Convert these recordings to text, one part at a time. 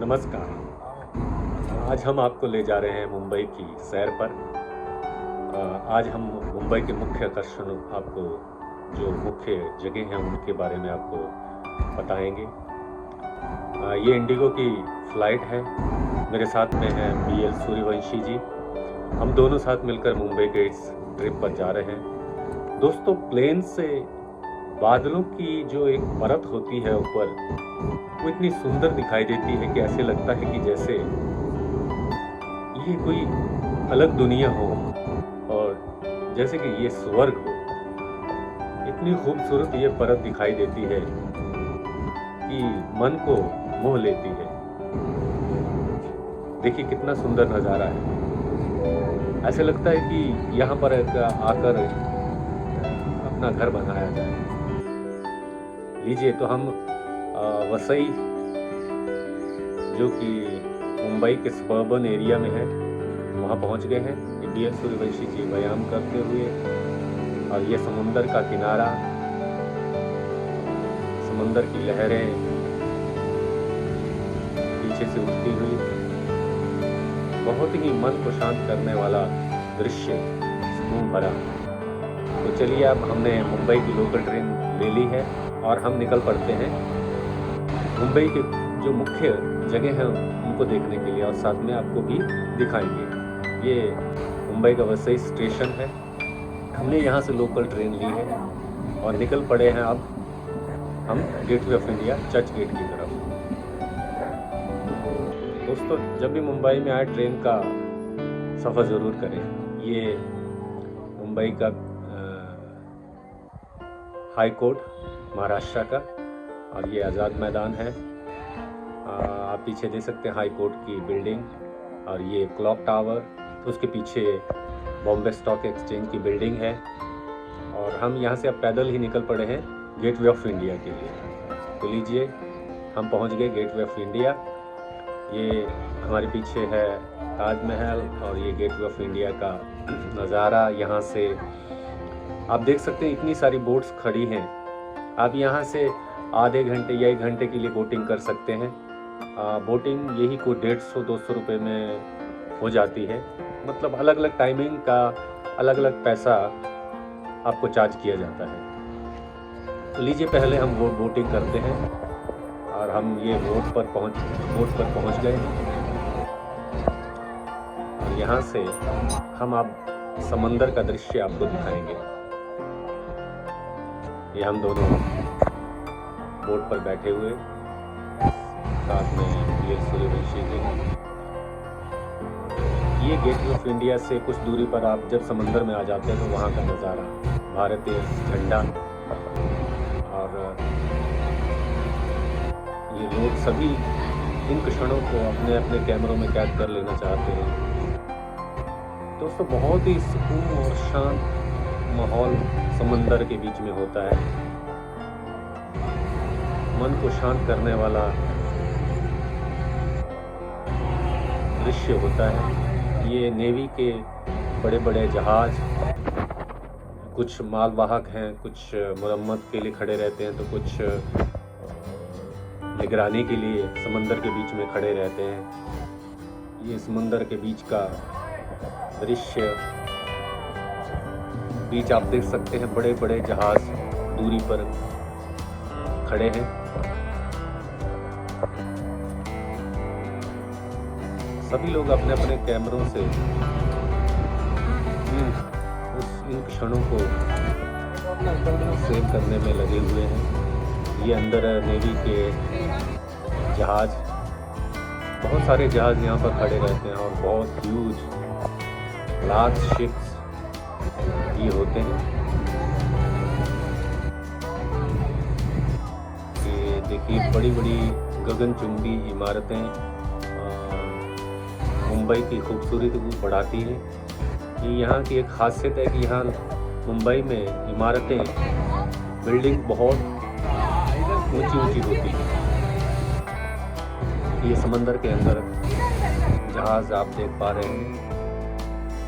नमस्कार। आज हम आपको ले जा रहे हैं मुंबई की सैर पर। आज हम मुंबई के मुख्य आकर्षण आपको जो मुख्य जगह हैं उनके बारे में आपको बताएंगे। ये इंडिगो की फ़्लाइट है। मेरे साथ में हैं BL सूर्यवंशी जी। हम दोनों साथ मिलकर मुंबई के इस ट्रिप पर जा रहे हैं। दोस्तों, प्लेन से बादलों की जो एक परत होती है ऊपर, वो इतनी सुंदर दिखाई देती है कि ऐसे लगता है कि जैसे ये कोई अलग दुनिया हो और जैसे कि ये स्वर्ग हो। इतनी खूबसूरत ये परत दिखाई देती है कि मन को मोह लेती है। देखिए कितना सुंदर नज़ारा है। ऐसे लगता है कि यहाँ पर आकर अपना घर बनाया जाए। लीजिए, तो हम वसई जो कि मुंबई के सबर्बन एरिया में है, वहाँ पहुँच गए हैं। BL सूर्यवंशी जी व्यायाम करते हुए, और ये समुंदर का किनारा, समुंदर की लहरें पीछे से उठती हुई, बहुत ही मन को शांत करने वाला दृश्य, सुकून भरा। तो चलिए, अब हमने मुंबई की लोकल ट्रेन ले ली है और हम निकल पड़ते हैं मुंबई के जो मुख्य जगह हैं उनको देखने के लिए, और साथ में आपको भी दिखाएंगे। ये मुंबई का वसई स्टेशन है। हमने यहाँ से लोकल ट्रेन ली है और निकल पड़े हैं अब हम Gateway of India, Churchgate की तरफ। दोस्तों, जब भी मुंबई में आए ट्रेन का सफ़र ज़रूर करें। ये मुंबई का हाई कोर्ट महाराष्ट्र का, और ये आज़ाद मैदान है। आप पीछे देख सकते हैं हाई कोर्ट की बिल्डिंग, और ये क्लॉक टावर, तो उसके पीछे बॉम्बे स्टॉक एक्सचेंज की बिल्डिंग है। और हम यहाँ से अब पैदल ही निकल पड़े हैं गेटवे ऑफ इंडिया के लिए। तो लीजिए, हम पहुँच गए गेटवे ऑफ इंडिया। ये हमारे पीछे है ताजमहल, और ये गेटवे ऑफ इंडिया का नज़ारा। यहाँ से आप देख सकते हैं इतनी सारी बोट्स खड़ी हैं। आप यहाँ से आधे घंटे या 1 घंटे के लिए बोटिंग कर सकते हैं। बोटिंग यही को 150-200 रुपये में हो जाती है। मतलब अलग अलग टाइमिंग का अलग अलग पैसा आपको चार्ज किया जाता है। तो लीजिए, पहले हम वो बोटिंग करते हैं, और हम ये बोट पर पहुँच गए। और यहाँ से हम अब समंदर का दृश्य आपको दिखाएंगे। ये हम दोनों बोट पर बैठे हुए, साथ में BL सूर्यवंशी जी। ये गेटवे ऑफ इंडिया से कुछ दूरी पर आप जब समंदर में आ जाते हैं तो वहाँ का नज़ारा, भारतीय झंडा, और ये लोग सभी इन क्षणों को अपने अपने कैमरों में कैद कर लेना चाहते हैं। दोस्तों, बहुत ही सुकून और शांत माहौल समंदर के बीच में होता है। मन को शांत करने वाला दृश्य होता है। ये नेवी के बड़े बड़े जहाज, कुछ मालवाहक हैं, कुछ मरम्मत के लिए खड़े रहते हैं, तो कुछ निगरानी के लिए समंदर के बीच में खड़े रहते हैं। ये समंदर के बीच का दृश्य, बीच आप देख सकते हैं बड़े बड़े जहाज दूरी पर खड़े हैं। सभी लोग अपने अपने कैमरों से इन क्षणों को सेव करने में लगे हुए हैं। ये अंदर नेवी के जहाज, बहुत सारे जहाज यहाँ पर खड़े रहते हैं, और बहुत ह्यूज लार्ज शिप्स ये होते हैं। ये देखिए, बड़ी बड़ी गगनचुंबी इमारतें मुंबई की खूबसूरती को बढ़ाती हैं। ये यहाँ की एक खासियत है कि यहाँ मुंबई में इमारतें, बिल्डिंग बहुत ऊंची ऊंची होती हैं। ये समंदर के अंदर जहाज आप देख पा रहे हैं,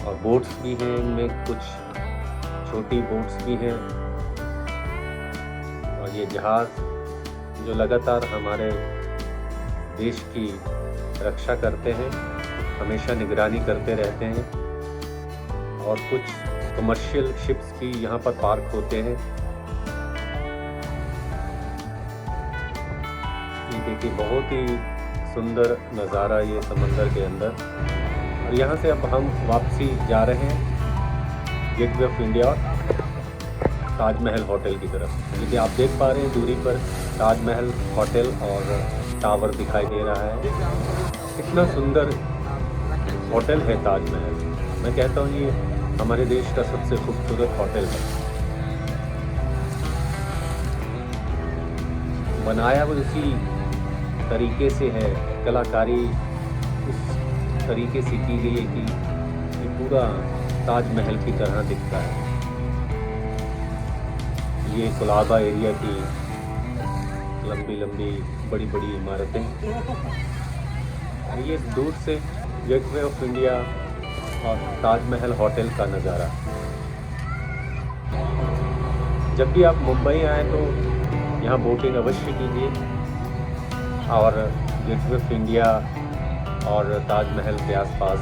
और बोट्स भी हैं, इनमें कुछ छोटी बोट्स भी हैं। और ये जहाज़ जो लगातार हमारे देश की रक्षा करते हैं, हमेशा निगरानी करते रहते हैं और कुछ कमर्शियल शिप्स भी यहाँ पर पार्क होते हैं। ये देखिए बहुत ही सुंदर नज़ारा ये समंदर के अंदर। और यहाँ से अब हम वापसी जा रहे हैं gateway of India Taj Mahal hotel की तरफ। क्योंकि आप देख पा रहे हैं दूरी पर ताजमहल होटल और टावर दिखाई दे रहा है। कितना सुंदर होटल है ताजमहल। मैं कहता हूँ ये हमारे देश का सबसे खूबसूरत होटल है। बनाया वो उसी तरीके से है, कलाकारी उस तरीके से की गई है कि ये पूरा ताजमहल की तरह दिखता है। ये कोलाबा एरिया की लंबी लंबी बड़ी बड़ी इमारतें, ये दूर से गेटवे ऑफ इंडिया और ताजमहल होटल का नज़ारा। जब भी आप मुंबई आए तो यहाँ बोटिंग अवश्य कीजिए और गेटवे ऑफ इंडिया और ताजमहल के आसपास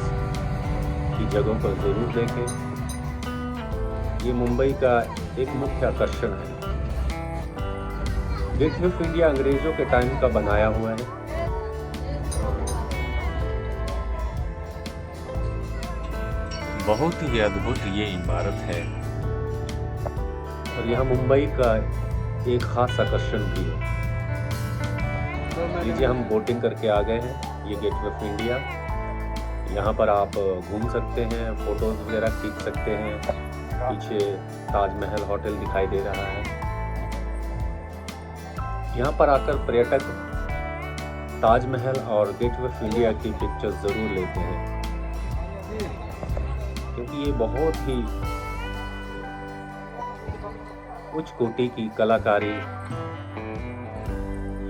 की जगहों पर ज़रूर देखें। ये मुंबई का एक मुख्य आकर्षण है। गेटवे ऑफ इंडिया अंग्रेज़ों के टाइम का बनाया हुआ है। बहुत ही अद्भुत ये इमारत है और यह मुंबई का एक खास आकर्षण भी है। लीजिए हम बोटिंग करके आ गए हैं। ये गेटवे ऑफ इंडिया, यहाँ पर आप घूम सकते हैं, फोटोज वगैरह खींच सकते हैं। पीछे ताजमहल होटल दिखाई दे रहा है। यहाँ पर आकर पर्यटक ताजमहल और गेटवे ऑफ इंडिया की पिक्चर्स ज़रूर लेते हैं, क्योंकि ये बहुत ही उच्च कोटि की कलाकारी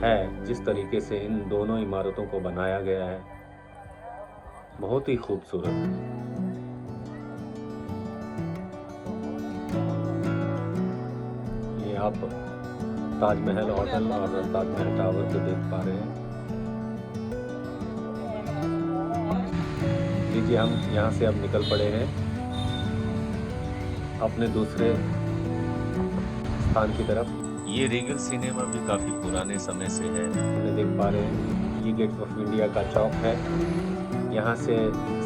है। जिस तरीके से इन दोनों इमारतों को बनाया गया है, बहुत ही खूबसूरत। ये आप ताजमहल होटल और ताजमहल टावर को देख पा रहे हैं। लीजिए हम यहाँ से अब निकल पड़े हैं अपने दूसरे स्थान की तरफ। ये रीगल सिनेमा भी काफ़ी पुराने समय से है। हमने देख पा रहे हैं ये गेटवे ऑफ इंडिया का चौक है। यहाँ से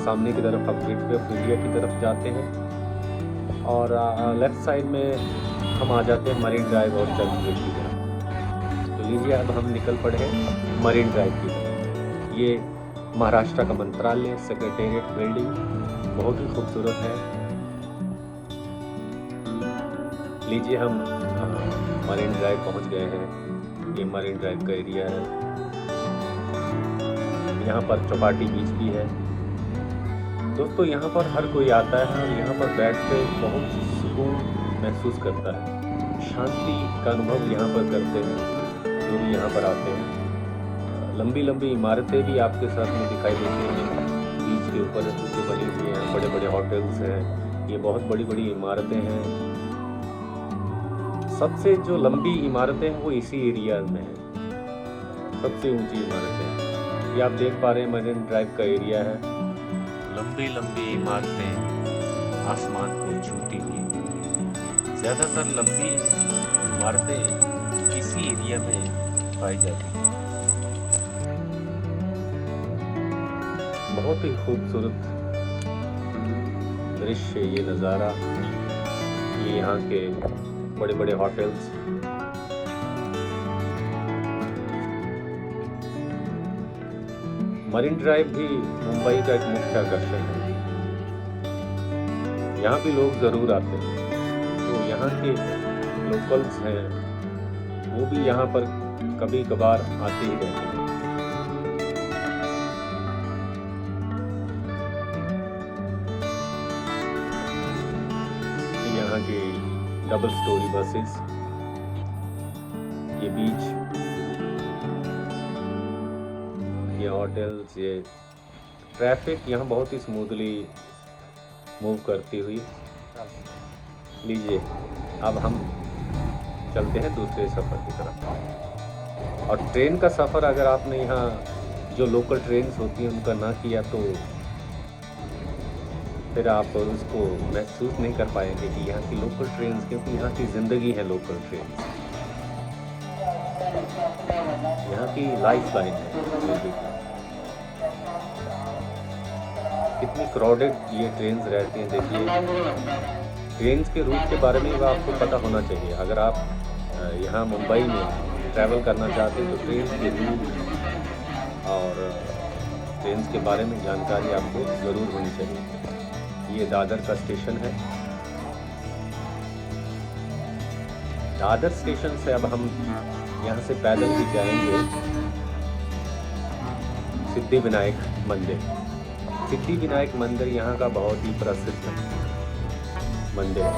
सामने की तरफ हम गेटवे ऑफ इंडिया की तरफ जाते हैं और लेफ्ट साइड में हम आ जाते हैं मरीन ड्राइव और चर्च गेट की तरफ। तो लीजिए अब हम निकल पड़े हैं मरीन ड्राइव की तरफ। ये महाराष्ट्र का मंत्रालय सेक्रेटेरिएट बिल्डिंग बहुत ही खूबसूरत है। लीजिए हम मरीन ड्राइव पहुंच गए हैं। ये मरीन ड्राइव का एरिया है। यहाँ पर चौपाटी बीच भी है। दोस्तों यहाँ पर हर कोई आता है और यहाँ पर बैठ के बहुत सुकून महसूस करता है, शांति का अनुभव यहाँ पर करते हैं जो भी यहाँ पर आते हैं। लंबी लंबी इमारतें भी आपके साथ में दिखाई देती हैं बीच के ऊपर जो बनी हुई हैं। बड़े बड़े होटल्स हैं, ये बहुत बड़ी बड़ी इमारतें हैं। सबसे जो लंबी इमारतें हैं वो इसी एरिया में है, सबसे ऊंची इमारतें। ये आप देख पा रहे हैं मरीन ड्राइव का एरिया है। लंबी लंबी इमारतें आसमान को छूती हुई। ज़्यादातर लंबी इमारतें इसी एरिया में पाई जाती हैं। बहुत ही खूबसूरत दृश्य ये नज़ारा। ये यहाँ के बड़े बड़े होटल्स। मरीन ड्राइव भी मुंबई का एक मुख्य आकर्षण है। यहाँ भी लोग ज़रूर आते हैं। तो यहाँ के लोकल्स हैं वो भी यहाँ पर कभी कभार आते ही रहते हैं। यहाँ की डबल स्टोरी बसेस, ये बीच, ये होटल्स, ये ट्रैफिक यहाँ बहुत ही स्मूथली मूव करती हुई। लीजिए अब हम चलते हैं दूसरे सफ़र की तरफ। और ट्रेन का सफ़र अगर आपने यहाँ जो लोकल ट्रेन्स होती हैं उनका ना किया तो फिर आप उसको महसूस नहीं कर पाएंगे कि यहाँ की लोकल ट्रेन्स, क्योंकि यहाँ की ज़िंदगी है लोकल ट्रेन्स, यहाँ की लाइफ लाइन है रेलवे की। कितनी क्राउडेड ये ट्रेन्स रहती हैं। देखिए ट्रेन्स के रूट के बारे में आपको पता होना चाहिए। अगर आप यहाँ मुंबई में ट्रैवल करना चाहते हैं तो ट्रेन के रूट और ट्रेन्स के बारे में जानकारी आपको ज़रूर होनी चाहिए। ये दादर का स्टेशन है। दादर स्टेशन से अब हम यहाँ से पैदल भी जाएंगे सिद्धिविनायक मंदिर। सिद्धिविनायक मंदिर यहाँ का बहुत ही प्रसिद्ध मंदिर है।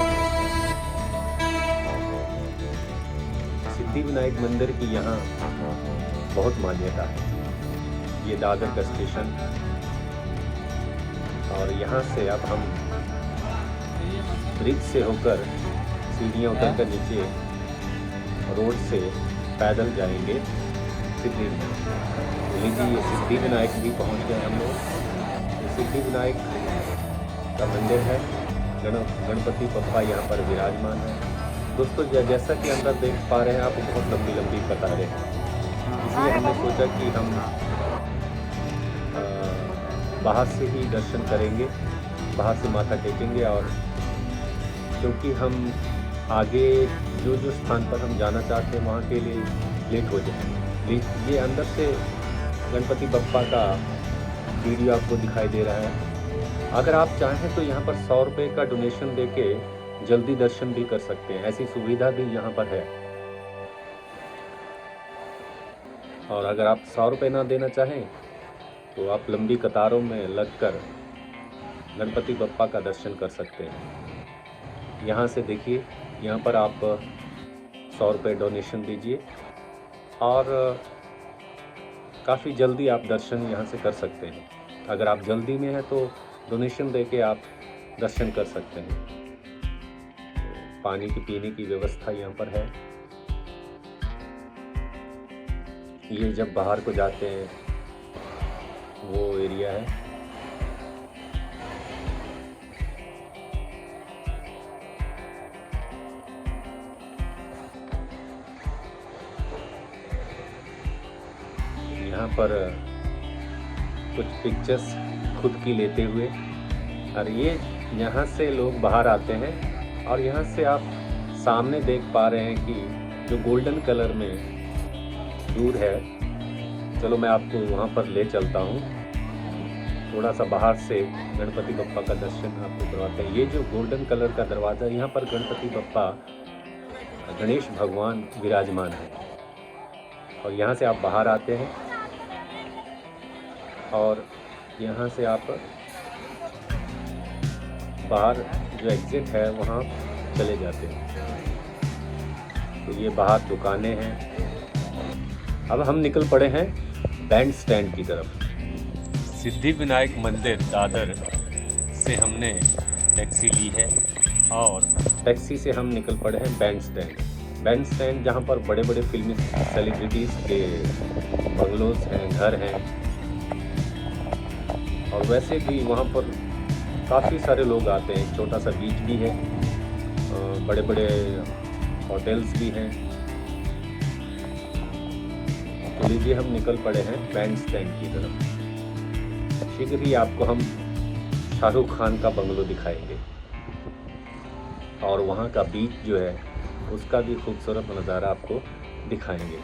सिद्धिविनायक मंदिर की यहाँ बहुत मान्यता है। ये दादर का स्टेशन, और यहाँ से अब हम ब्रिज से होकर सीढ़ियाँ उतर कर नीचे रोड से पैदल जाएंगे सिद्धिविनायक। लीजिए ये सिद्धिविनायक भी पहुँच गए हम लोग। ये सिद्धिविनायक का मंदिर है। गणपति बप्पा यहाँ पर विराजमान है। दोस्तों जैसा कि अंदर देख पा रहे हैं आप, बहुत लंबी लंबी कतारें हैं, इसलिए हमने सोचा कि हम बाहर से ही दर्शन करेंगे, बाहर से माथा टेकेंगे। और क्योंकि हम आगे जो स्थान पर हम जाना चाहते हैं वहाँ के लिए लेट हो जाएंगे। ये अंदर से गणपति बप्पा का वीडियो आपको दिखाई दे रहा है। अगर आप चाहें तो यहाँ पर 100 रुपये का डोनेशन देके जल्दी दर्शन भी कर सकते हैं, ऐसी सुविधा भी यहाँ पर है। और अगर आप 100 रुपये ना देना चाहें तो आप लंबी कतारों में लगकर गणपति बप्पा का दर्शन कर सकते हैं। यहाँ से देखिए, यहाँ पर आप 100 रुपये डोनेशन दीजिए और काफ़ी जल्दी आप दर्शन यहाँ से कर सकते हैं। अगर आप जल्दी में हैं तो डोनेशन देके आप दर्शन कर सकते हैं। पानी की पीने की व्यवस्था यहाँ पर है। ये जब बाहर को जाते हैं वो एरिया है। यहाँ पर कुछ पिक्चर्स खुद की लेते हुए, और ये यहाँ से लोग बाहर आते हैं और यहाँ से आप सामने देख पा रहे हैं कि जो गोल्डन कलर में दूर है, चलो मैं आपको वहाँ पर ले चलता हूँ। थोड़ा सा बाहर से गणपति बप्पा का दर्शन आपको करवाते हैं। ये जो गोल्डन कलर का दरवाज़ा, यहाँ पर गणपति बप्पा गणेश भगवान विराजमान है। और यहाँ से आप बाहर आते हैं और यहाँ से आप बाहर जो एग्ज़िट है वहाँ चले जाते हैं। तो ये बाहर दुकानें हैं। अब हम निकल पड़े हैं बैंड स्टैंड की तरफ। सिद्धिविनायक मंदिर दादर से हमने टैक्सी ली है और टैक्सी से हम निकल पड़े हैं बैंड स्टैंड। बैंड स्टैंड जहाँ पर बड़े बड़े फिल्मी सेलिब्रिटीज़ के बंगलोज हैं, घर हैं, और वैसे भी वहाँ पर काफ़ी सारे लोग आते हैं। छोटा सा बीच भी है, बड़े बड़े होटल्स भी हैं। तो लीजिए हम निकल पड़े हैं बैंड स्टैंड की तरफ। शीघ्र ही आपको हम शाहरुख खान का बंगलो दिखाएंगे और वहाँ का बीच जो है उसका भी खूबसूरत नज़ारा आपको दिखाएंगे।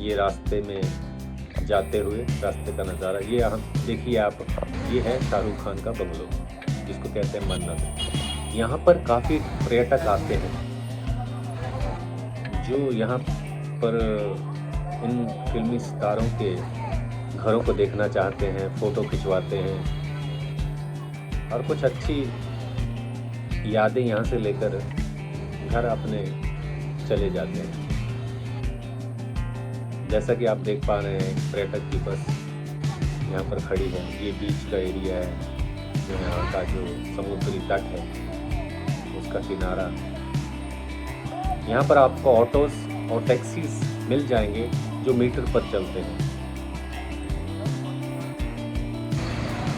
ये रास्ते में जाते हुए रास्ते का नज़ारा, ये हम देखिए आप, ये है शाहरुख खान का बंगलो जिसको कहते हैं मन्नत। यहाँ पर काफ़ी पर्यटक आते हैं जो यहाँ पर इन फिल्मी सितारों के घरों को देखना चाहते हैं, फ़ोटो खिंचवाते हैं और कुछ अच्छी यादें यहाँ से लेकर घर अपने चले जाते हैं। जैसा कि आप देख पा रहे हैं पर्यटक की बस यहाँ पर खड़ी है। ये बीच का एरिया है, जो यहाँ का जो समुद्री तट है उसका किनारा। यहाँ पर आपको ऑटोस और टैक्सीज मिल जाएंगे जो मीटर पर चलते हैं।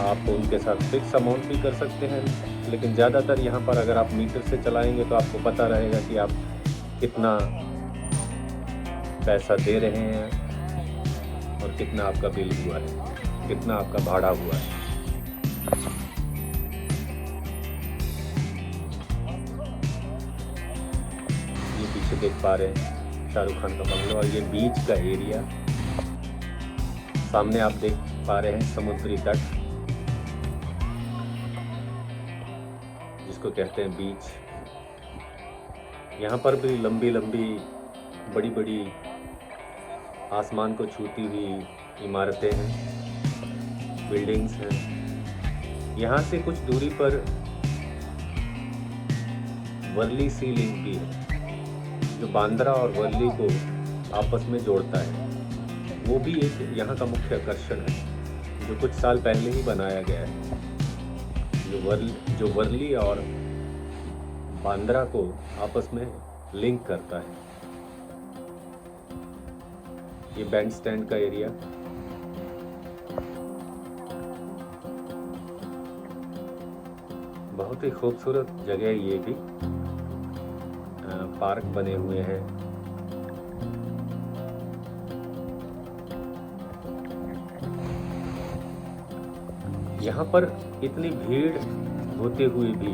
आप उनके साथ फिक्स अमाउंट भी कर सकते हैं, लेकिन ज़्यादातर यहाँ पर अगर आप मीटर से चलाएंगे तो आपको पता रहेगा कि आप कितना पैसा दे रहे हैं और कितना आपका बिल हुआ है, कितना आपका भाड़ा हुआ है। ये पीछे देख पा रहे हैं शाहरुख खान का बंगलो और ये बीच का एरिया। सामने आप देख पा रहे हैं समुद्री तट, जिसको कहते हैं बीच। यहाँ पर भी लंबी लंबी बड़ी बड़ी आसमान को छूती हुई इमारतें हैं, बिल्डिंग्स हैं। यहाँ से कुछ दूरी पर वर्ली सी लिंक भी है, जो बांद्रा और वर्ली को आपस में जोड़ता है। वो भी एक यहाँ का मुख्य आकर्षण है, जो कुछ साल पहले ही बनाया गया है, जो वर्ली और बांद्रा को आपस में लिंक करता है। ये बैंड स्टैंड का एरिया, बहुत ही खूबसूरत जगह है। ये भी पार्क बने हुए हैं। यहाँ पर इतनी भीड़ होते हुए भी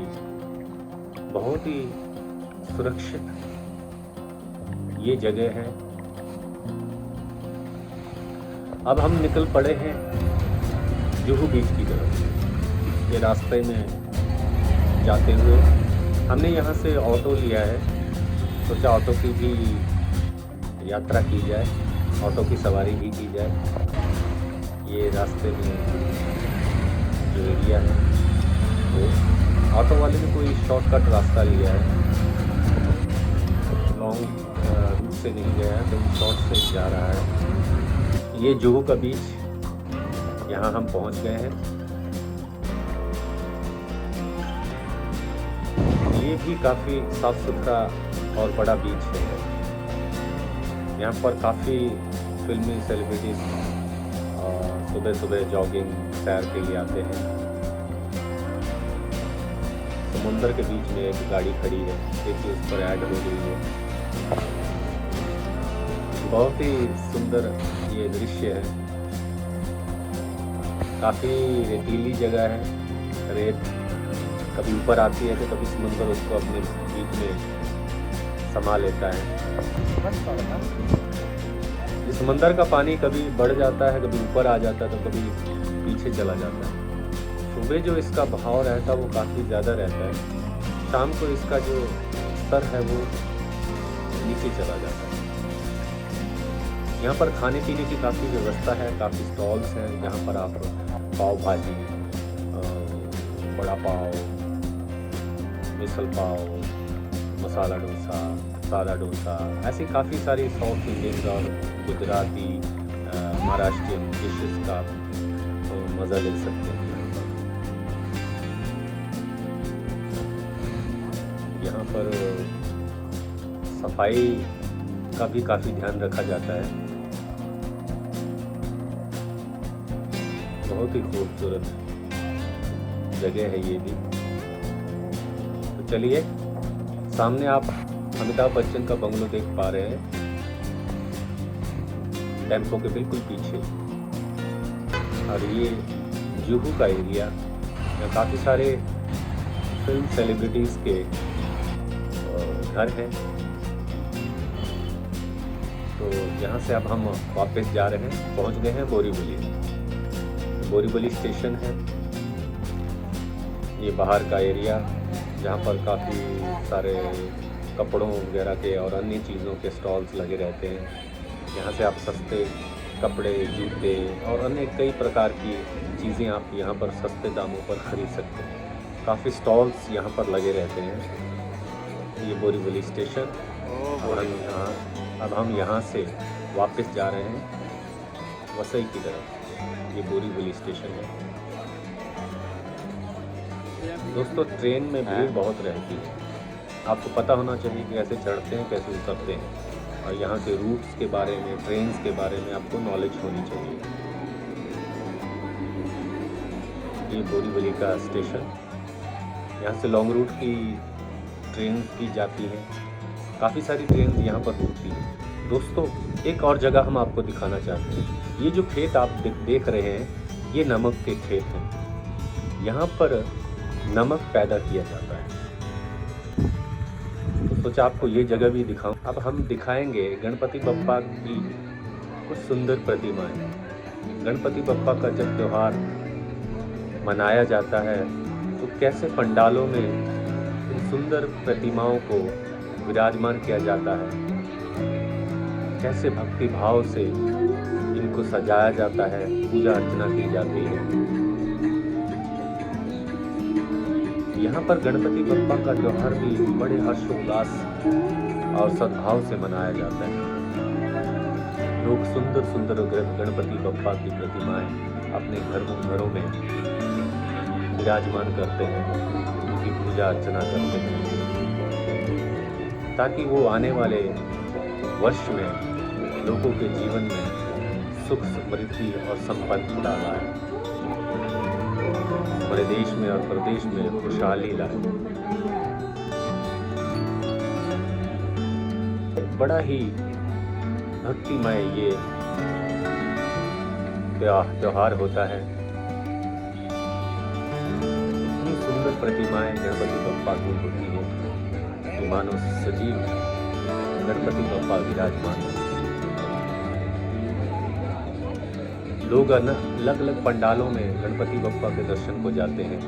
बहुत ही सुरक्षित ये जगह है। अब हम निकल पड़े हैं जुहू बीच की तरफ। ये रास्ते में जाते हुए हमने यहाँ से ऑटो लिया है, सोचा ऑटो की भी यात्रा की जाए, ऑटो की सवारी भी की जाए। ये रास्ते में जो एरिया है वो ऑटो वाले ने कोई शॉर्टकट रास्ता लिया है, लॉन्ग रूट से नहीं गया है, तो शॉर्ट से जा रहा है। ये जुहू का बीच, यहाँ हम पहुँच गए हैं। ये भी काफ़ी साफ सुथरा और बड़ा बीच है। यहाँ पर काफ़ी फिल्मी सेलिब्रिटीज सुबह सुबह जॉगिंग सैर के लिए आते हैं। समुंदर के बीच में एक गाड़ी खड़ी है, देखिए उस पर ऐड हो रही है। बहुत ही सुंदर ये दृश्य है। काफ़ी रेतीली जगह है, रेत कभी ऊपर आती है तो कभी समुंदर उसको अपने बीच में समा लेता है। ये समंदर का पानी कभी बढ़ जाता है, कभी ऊपर आ जाता है, तो कभी पीछे चला जाता है। सुबह जो इसका बहाव रहता है वो काफ़ी ज़्यादा रहता है, शाम को इसका जो स्तर है वो नीचे चला जाता है। यहाँ पर खाने पीने की काफ़ी व्यवस्था है, काफ़ी स्टॉल्स हैं जहाँ पर आप पाव भाजी, बड़ा पाव, मिसल पाव, मसाला डोसा, सादा डोसा, ऐसी काफ़ी सारी साउथ इंडियन और गुजराती महाराष्ट्रियन डिशेस का मज़ा ले सकते हैं। यहाँ पर सफाई का भी काफ़ी ध्यान रखा जाता है। बहुत ही खूबसूरत जगह है ये भी। तो चलिए, सामने आप अमिताभ बच्चन का बंगलो देख पा रहे हैं, टेम्पो के बिल्कुल पीछे। और ये जुहू का एरिया, यहाँ काफ़ी सारे फिल्म सेलिब्रिटीज़ के घर हैं। तो यहाँ से अब हम वापस जा रहे हैं, पहुँच गए हैं बोरीवली। बोरीवली स्टेशन है ये, बाहर का एरिया जहाँ पर काफ़ी सारे कपड़ों वगैरह के और अन्य चीज़ों के स्टॉल्स लगे रहते हैं। यहाँ से आप सस्ते कपड़े, जूते और अन्य कई प्रकार की चीज़ें आप यहाँ पर सस्ते दामों पर ख़रीद सकते हैं। काफ़ी स्टॉल्स यहाँ पर लगे रहते हैं। ये बोरीवली स्टेशन। अब हम यहाँ से वापस जा रहे हैं वसई की तरफ। ये बोरीवली स्टेशन है। दोस्तों, ट्रेन में भीड़ बहुत रहती है, आपको पता होना चाहिए कि कैसे चढ़ते हैं, कैसे उतरते हैं, और यहाँ के रूट्स के बारे में, ट्रेन्स के बारे में आपको नॉलेज होनी चाहिए। ये बोरीवली का स्टेशन, यहाँ से लॉन्ग रूट की ट्रेन की जाती हैं। काफ़ी सारी ट्रेन यहाँ पर रुकती हैं। दोस्तों, एक और जगह हम आपको दिखाना चाहते हैं। ये जो खेत आप देख रहे हैं, ये नमक के खेत हैं। यहाँ पर नमक पैदा किया जाता है। तो सोचा आपको ये जगह भी दिखाऊं। अब हम दिखाएंगे गणपति बप्पा की कुछ सुंदर प्रतिमाएं। गणपति बप्पा का जब त्यौहार मनाया जाता है तो कैसे पंडालों में इन सुंदर प्रतिमाओं को विराजमान किया जाता है, कैसे भक्ति भाव से इनको सजाया जाता है, पूजा अर्चना की जाती है। यहाँ पर गणपति बप्पा का त्यौहार भी बड़े हर्षोल्लास और सद्भाव से मनाया जाता है। लोग सुंदर सुंदर गणपति बप्पा की प्रतिमाएं अपने घरों में विराजमान करते हैं, उनकी पूजा अर्चना करते हैं, ताकि वो आने वाले वर्ष में लोगों के जीवन में सुख समृद्धि और संपन्नता लाए, हमारे देश में और प्रदेश में खुशहाली लाए। बड़ा ही भक्तिमय ये त्योहार होता है। इतनी सुंदर प्रतिमाएं गणपति बप्पा की होती है कि मानो सजीव गणपति बप्पा विराजमान है। लोग अलग अलग पंडालों में गणपति बप्पा के दर्शन को जाते हैं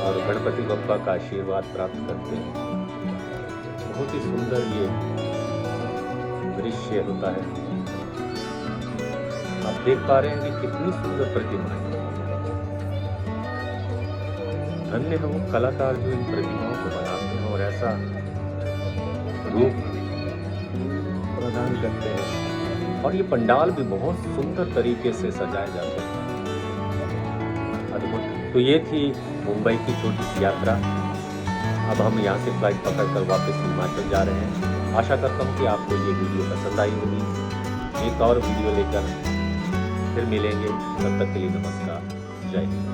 और गणपति बप्पा का आशीर्वाद प्राप्त करते हैं। बहुत ही सुंदर ये दृश्य होता है। आप देख पा रहे हैं कि कितनी सुंदर प्रतिमा है। धन्य है वो कलाकार जो इन प्रतिमाओं को बनाते हैं और ऐसा रूप प्रदान करते हैं। और ये पंडाल भी बहुत सुंदर तरीके से सजाए जाते हैं। अद्भुत। तो ये थी मुंबई की छोटी सी यात्रा। अब हम यहाँ से फ्लाइट पकड़कर वापस हिमाचल जा रहे हैं। आशा करता हूँ कि आपको ये वीडियो पसंद आई होगी। एक और वीडियो लेकर फिर मिलेंगे। तब तक के लिए नमस्कार। जय हिंद।